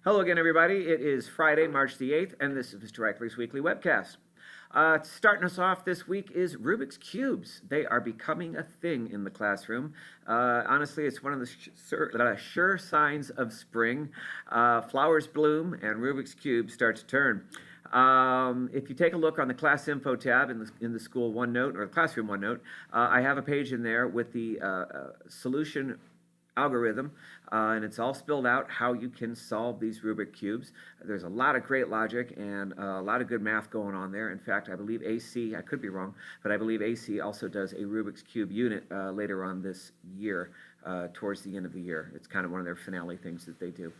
Hello again, everybody. It is Friday, March the 8th, and this is Mr. Eichley's Weekly Webcast. Starting us off this week is Rubik's Cubes. They are becoming a thing in the classroom. Honestly, it's one of the sure signs of spring. Flowers bloom and Rubik's Cubes start to turn. If you take a look on the class info tab in the school OneNote or the classroom OneNote, I have a page in there with the solution algorithm, and it's all spelled out how you can solve these Rubik cubes. There's a lot of great logic and a lot of good math going on there. In fact, I believe AC, I could be wrong, but I believe AC also does a Rubik's Cube unit later on this year, towards the end of the year. It's kind of one of their finale things that they do.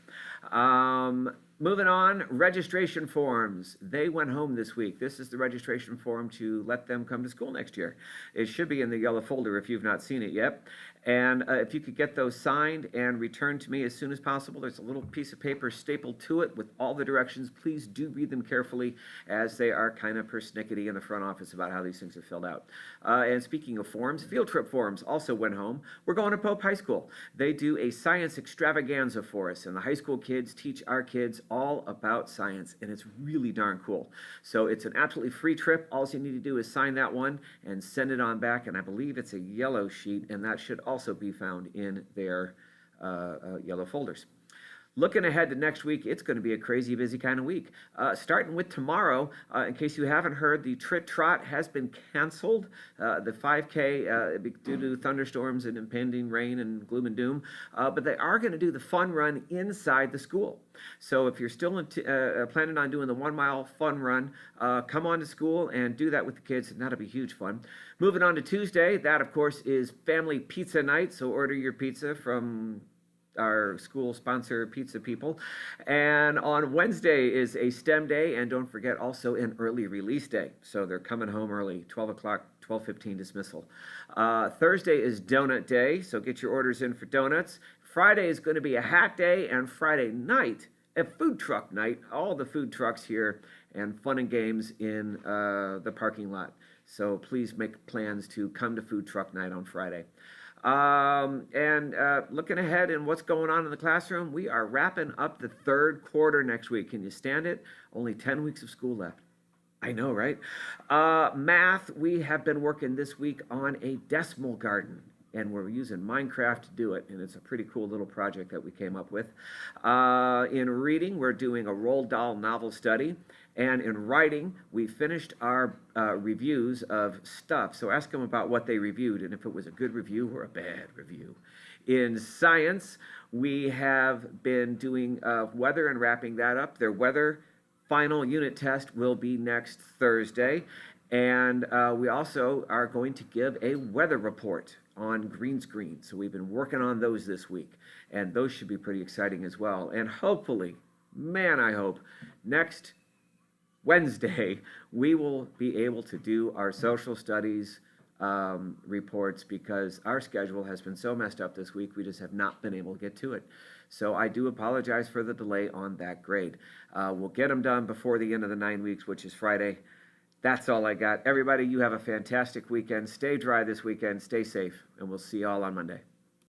Moving on, registration forms. They went home this week. This is the registration form to let them come to school next year. It should be in the yellow folder if you've not seen it yet. And if you could get those signed and returned to me as soon as possible, there's a little piece of paper stapled to it with all the directions. Please do read them carefully, as they are kind of persnickety in the front office about how these things are filled out. And speaking of forms, field trip forms also went home. We're going to Pope High School. They do a science extravaganza for us, and the high school kids teach our kids all about science, and it's really darn cool. So it's an absolutely free trip. All you need to do is sign that one and send it on back, and I believe it's a yellow sheet, and that should also be found in their yellow folders. Looking ahead to next week, it's going to be a crazy busy kind of week. Starting with tomorrow, in case you haven't heard, the Tritt Trot has been canceled. The 5K, due to thunderstorms and impending rain and gloom and doom. But they are going to do the fun run inside the school. So if you're still planning on doing the 1 mile fun run, come on to school and do that with the kids, and that'll be huge fun. Moving on to Tuesday, that of course is family pizza night. So order your pizza from our school sponsor pizza people. And on Wednesday is a STEM day, and don't forget also an early release day. So they're coming home early, 12 o'clock, 12:15 dismissal. Thursday is donut day, so get your orders in for donuts. Friday is going to be a hack day, and Friday night, a food truck night. All the food trucks here and fun and games in the parking lot. So please make plans to come to food truck night on Friday. Looking ahead and what's going on in the classroom, we are wrapping up the third quarter next week. Can you stand it? Only 10 weeks of school left. I know, right? Math, we have been working this week on a decimal garden, and we're using Minecraft to do it, and it's a pretty cool little project that we came up with. In reading, we're doing a Roald Dahl novel study, and in writing, we finished our reviews of stuff. So ask them about what they reviewed and if it was a good review or a bad review. In science, we have been doing weather and wrapping that up. Their weather final unit test will be next Thursday. And we also are going to give a weather report on green screen. So we've been working on those this week, and those should be pretty exciting as well. And hopefully, man, I hope, next Wednesday, we will be able to do our social studies reports, because our schedule has been so messed up this week, we just have not been able to get to it. So I do apologize for the delay on that grade. We'll get them done before the end of the 9 weeks, which is Friday. That's all I got. Everybody, you have a fantastic weekend. Stay dry this weekend. Stay safe, and we'll see you all on Monday.